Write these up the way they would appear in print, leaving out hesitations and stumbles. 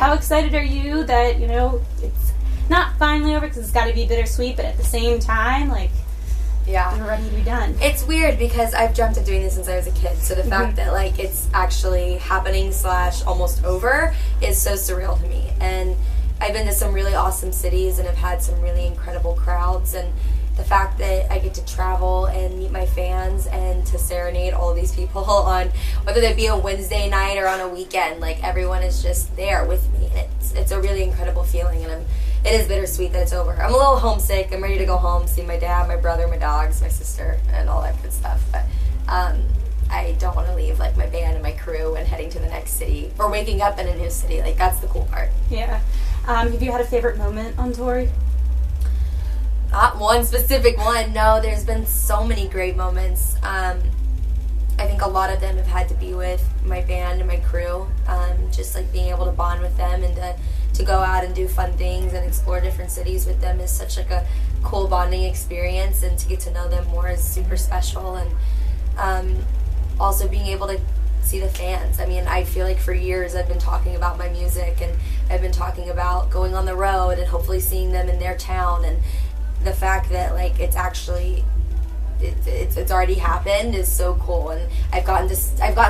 How excited are you that, you know, it's not finally over, because it's got to be bittersweet, but at the same time, like, you're ready to be done? It's weird because I've dreamt of doing this since I was a kid, so the fact that, like, it's actually happening / almost over is so surreal to me. And I've been to some really awesome cities and have had some really incredible crowds, and the fact that I get to travel and meet my fans and to serenade all these people on, whether they be a Wednesday night or on a weekend, like, everyone is just there with me, and it's a really incredible feeling, and it is bittersweet that it's over. I'm a little homesick. I'm ready to go home, see my dad, my brother, my dogs, my sister, and all that good stuff, but I don't want to leave, like, my band and my crew and heading to the next city, or waking up in a new city. Like, that's the cool part. Yeah. Have you had a favorite moment on tour? Not one specific one. No, there's been so many great moments. I think a lot of them have had to be with my band and my crew. Just like being able to bond with them and to go out and do fun things and explore different cities with them is such like a cool bonding experience, and to get to know them more is super special. And also being able to see the fans. I mean, I feel like for years I've been talking about my music, and I've been talking about going on the road and hopefully seeing them in their town, and the fact that, like, it's actually it's already happened is so cool. And I've gotten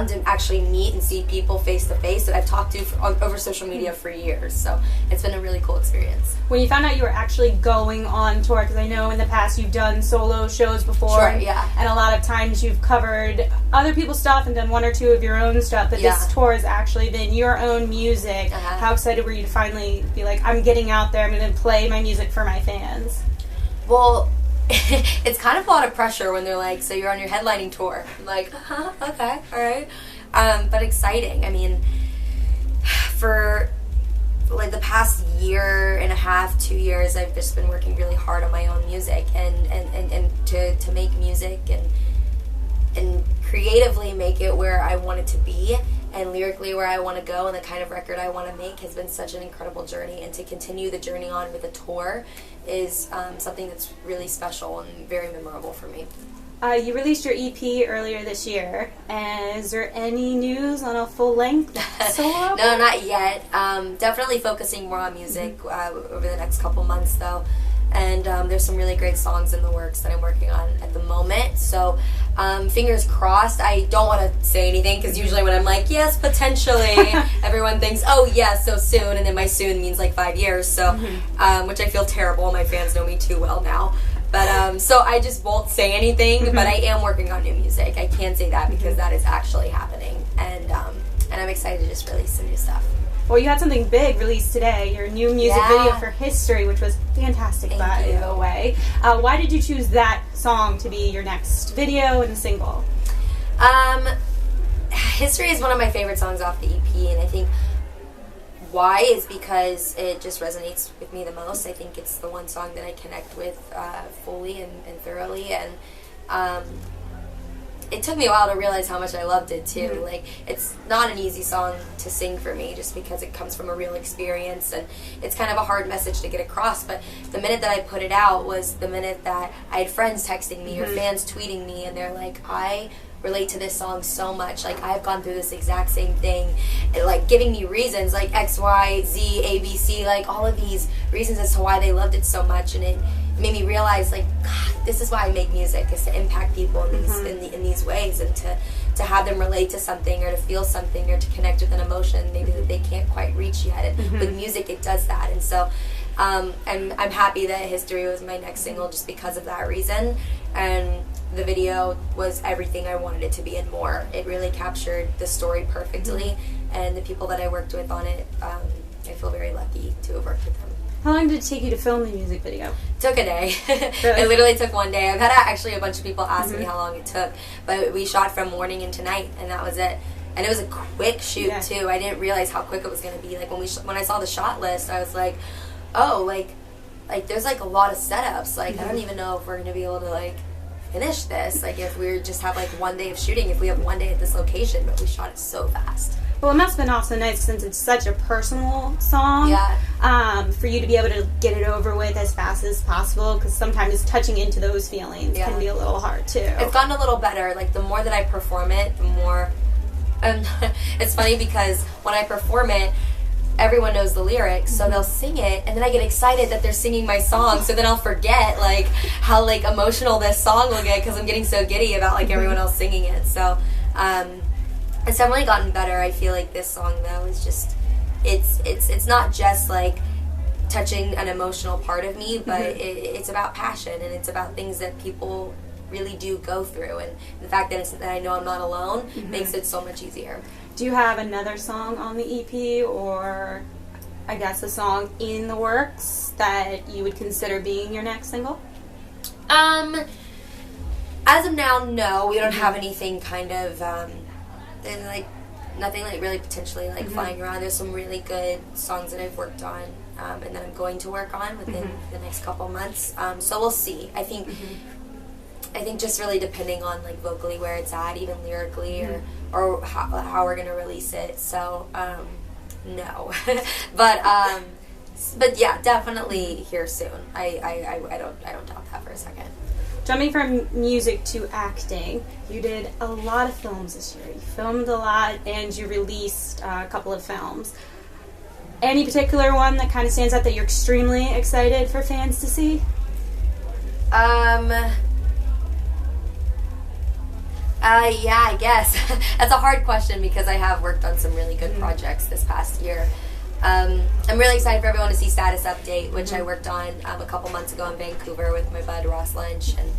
to actually meet and see people face to face that I've talked to over social media for years, so it's been a really cool experience. When you found out you were actually going on tour, because I know in the past you've done solo shows before, sure, and a lot of times you've covered other people's stuff and done one or two of your own stuff, but this tour has actually been your own music. How excited were you to finally be like, I'm getting out there, I'm going to play my music for my fans? Well, it's kind of a lot of pressure when they're like, so you're on your headlining tour. I'm like, okay, all right. But exciting. I mean, for like the past year and a half, 2 years, I've just been working really hard on my own music and to make music and creatively make it where I want it to be, and lyrically where I want to go, and the kind of record I want to make has been such an incredible journey. And to continue the journey on with a tour is something that's really special and very memorable for me. You released your EP earlier this year, and is there any news on a full-length solo album? No, not yet. Definitely focusing more on music over the next couple months, though. And there's some really great songs in the works that I'm working on at the moment. So fingers crossed. I don't want to say anything, because usually when I'm like, yes, potentially, everyone thinks, oh, yes, so soon. And then my soon means like 5 years. So, which I feel terrible. My fans know me too well now. But so I just won't say anything. But I am working on new music. I can say that because that is actually happening. And I'm excited to just release some new stuff. Well, you had something big released today, your new music video for History, which was fantastic, by the way. Why did you choose that song to be your next video and single? History is one of my favorite songs off the EP, and I think why is because it just resonates with me the most. I think it's the one song that I connect with fully and thoroughly, and it took me a while to realize how much I loved it too. Like, it's not an easy song to sing for me, just because it comes from a real experience, and it's kind of a hard message to get across. But the minute that I put it out was the minute that I had friends texting me or fans tweeting me, and they're like, I relate to this song so much, like, I've gone through this exact same thing, and, like, giving me reasons like X, Y, Z, A, B, C, like all of these reasons as to why they loved it so much. And it made me realize, like, God, this is why I make music, is to impact people in these in these ways, and to have them relate to something, or to feel something, or to connect with an emotion maybe that they can't quite reach yet. And with music, it does that. And so I'm happy that History was my next single just because of that reason. And the video was everything I wanted it to be and more. It really captured the story perfectly, and the people that I worked with on it, I feel very lucky to have worked with them. How long did it take you to film the music video? It took a day. Really? It literally took one day. I've had actually a bunch of people ask me how long it took, but we shot from morning into night, and that was it. And it was a quick shoot too. I didn't realize how quick it was going to be. Like, when I saw the shot list, I was like, oh, like there's like a lot of setups. Like, I don't even know if we're going to be able to like finish this. Like, if we just have like one day of shooting, if we have one day at this location, but we shot it so fast. Well, it must have been also nice, since it's such a personal song, for you to be able to get it over with as fast as possible, because sometimes touching into those feelings can be a little hard, too. It's gotten a little better. Like, the more that I perform it, the more... And it's funny because when I perform it, everyone knows the lyrics, so they'll sing it, and then I get excited that they're singing my song, so then I'll forget, like, how, like, emotional this song will get, because I'm getting so giddy about, like, everyone else singing it. So it's definitely gotten better. I feel like this song, though, is just, it's not just, like, touching an emotional part of me, but it's about passion, and it's about things that people really do go through, and the fact that I know I'm not alone makes it so much easier. Do you have another song on the EP, or I guess a song in the works that you would consider being your next single? As of now, no, we don't have anything kind of, there's like nothing like really potentially like flying around. There's some really good songs that I've worked on, and that I'm going to work on within the next couple months. So we'll see. I think just really depending on like vocally where it's at, even lyrically, or how we're gonna release it. So no, but yeah, definitely here soon. I don't doubt that for a second. Jumping from music to acting, you did a lot of films this year. You filmed a lot, and you released a couple of films. Any particular one that kind of stands out that you're extremely excited for fans to see? Yeah, I guess. That's a hard question because I have worked on some really good projects this past year. I'm really excited for everyone to see Status Update, which I worked on a couple months ago in Vancouver with my bud Ross Lynch, and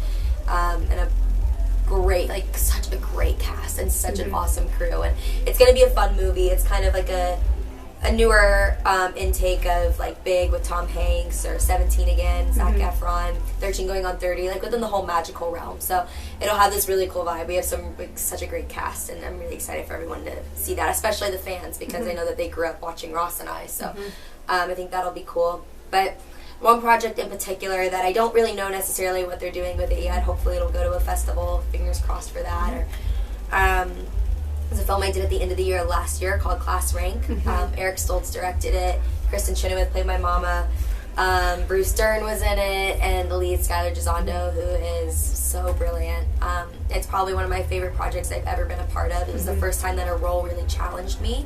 a great, like, such a great cast and such an awesome crew. And it's going to be a fun movie. It's kind of like a newer intake of like Big with Tom Hanks, or 17 again, Zac Efron, 13 going on 30, like within the whole magical realm. So it'll have this really cool vibe. We have such a great cast, and I'm really excited for everyone to see that, especially the fans, because I know that they grew up watching Ross and I. So I think that'll be cool. But one project in particular that I don't really know necessarily what they're doing with it yet. Hopefully it'll go to a festival. Fingers crossed for that. Or it's a film I did at the end of the year last year called Class Rank. Eric Stoltz directed it. Kristen Chenoweth played my mama. Bruce Dern was in it, and the lead, Skylar Gisondo, who is so brilliant. It's probably one of my favorite projects I've ever been a part of. It was the first time that a role really challenged me,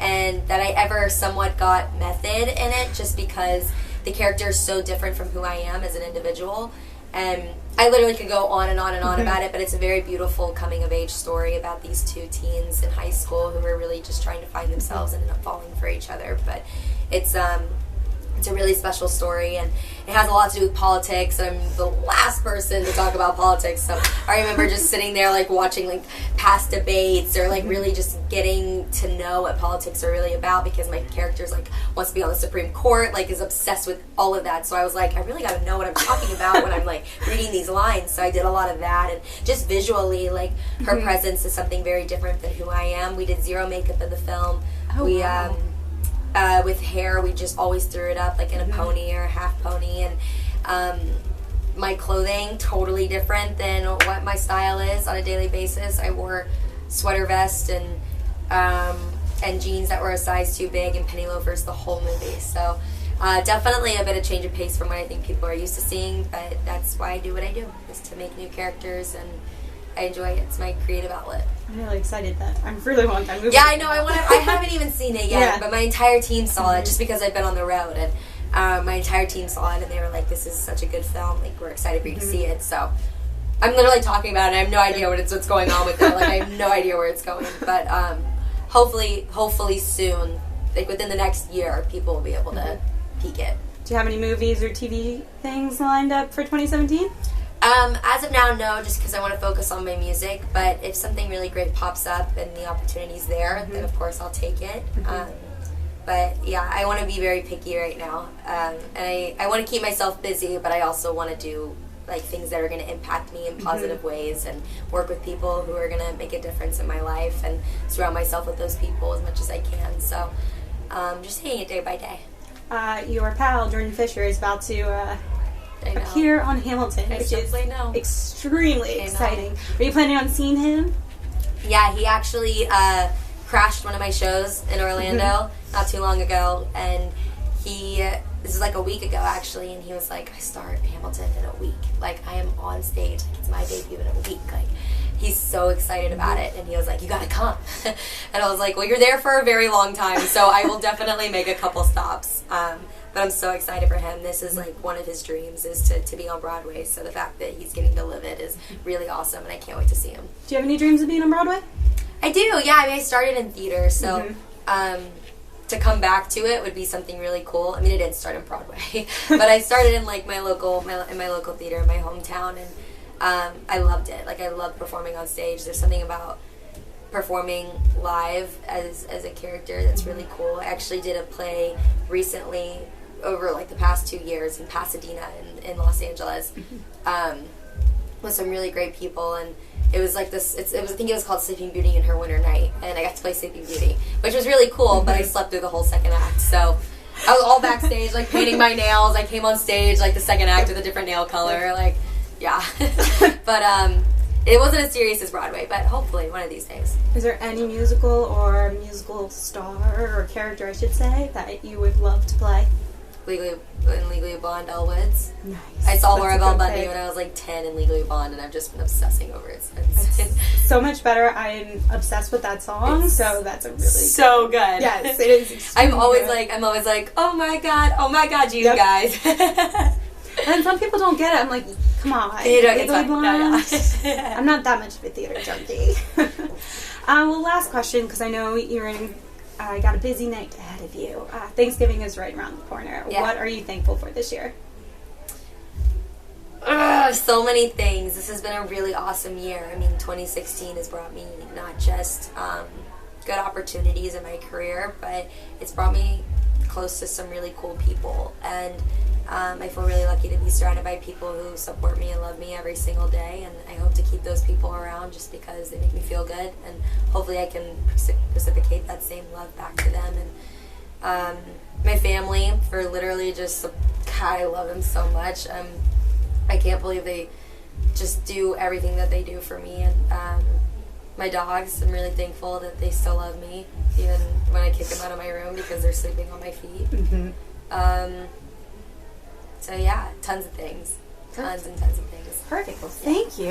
and that I ever somewhat got method in it, just because the character is so different from who I am as an individual. And I literally could go on and on and on about it, but it's a very beautiful coming-of-age story about these two teens in high school who are really just trying to find themselves and end up falling for each other. But it's a really special story, and it has a lot to do with politics. I'm the last person to talk about politics, so I remember just sitting there like watching like past debates, or like really just getting to know what politics are really about, because my character's like wants to be on the Supreme Court, like is obsessed with all of that. So I was like, I really got to know what I'm talking about when I'm like reading these lines. So I did a lot of that, and just visually, like her presence is something very different than who I am. We did zero makeup in the film. With hair, we just always threw it up like in a pony or a half pony, and my clothing totally different than what my style is on a daily basis. I wore sweater vest and jeans that were a size too big and penny loafers the whole movie. So definitely a bit of change of pace from what I think people are used to seeing, but that's why I do what I do, is to make new characters, and I enjoy it. It's my creative outlet. I'm really excited that I really want that movie. Yeah, I know. I haven't even seen it yet, but my entire team saw it just because I've been on the road, and my entire team saw it, and they were like, "This is such a good film. Like, we're excited for you to see it." So I'm literally talking about it. I have no idea what's going on with it. Like, I have no idea where it's going. But hopefully soon, like within the next year, people will be able to peek it. Do you have any movies or TV things lined up for 2017? As of now, no, just because I want to focus on my music. But if something really great pops up and the opportunity's there, then of course I'll take it. But yeah, I want to be very picky right now. And I want to keep myself busy, but I also want to do like things that are going to impact me in positive ways, and work with people who are going to make a difference in my life, and surround myself with those people as much as I can. So just taking it day by day. Your pal, Jordan Fisher, is about to appear on Hamilton, which is extremely exciting. Are you planning on seeing him? Yeah, he actually crashed one of my shows in Orlando not too long ago, and this is like a week ago actually, and he was like, I start Hamilton in a week. Like, I am on stage. Like, it's my debut in a week. Like, he's so excited about it, and he was like, you gotta come. And I was like, well, you're there for a very long time, so I will definitely make a couple stops. But I'm so excited for him. This is like one of his dreams, is to be on Broadway, so the fact that he's getting to live it is really awesome, and I can't wait to see him. Do you have any dreams of being on Broadway? I do, yeah. I mean, I started in theater, so to come back to it would be something really cool. I mean, I didn't start in Broadway, but I started in like my local theater in my hometown, and I loved it. Like, I loved performing on stage. There's something about performing live as a character that's really cool. I actually did a play recently over like the past 2 years in Pasadena in Los Angeles with some really great people, and it was like this, I think it was called Sleeping Beauty in Her Winter Night, and I got to play Sleeping Beauty, which was really cool, but I slept through the whole second act, so I was all backstage, like, painting my nails. I came on stage, like, the second act with a different nail color, like, yeah. But, it wasn't as serious as Broadway, but hopefully one of these days. Is there any musical or musical star, or character, I should say, that you would love to play? Legally Blonde, Elle Woods. Nice. I saw Laura Bell Bundy when I was like 10 in Legally Blonde, and I've just been obsessing over it since. It's so much better. I'm obsessed with that song, so that's a really so good. Yes, it is. I'm always like, oh my god, you guys. And some people don't get it. I'm like, come on, Legally Blonde. No. I'm not that much of a theater junkie. Well, last question, because I know you're in. I got a busy night ahead of you. Thanksgiving is right around the corner. Yeah. What are you thankful for this year? So many things. This has been a really awesome year. I mean, 2016 has brought me not just good opportunities in my career, but it's brought me close to some really cool people. And I feel really lucky to be surrounded by people who support me and love me every single day, and I hope to keep those people around just because they make me feel good, and hopefully I can reciprocate that same love back to them. And my family, for literally just, God, I love them so much. I can't believe they just do everything that they do for me. And my dogs, I'm really thankful that they still love me, even when I kick them out of my room because they're sleeping on my feet. So yeah, tons of things. Tons and tons of things. Perfect. Well, thank you.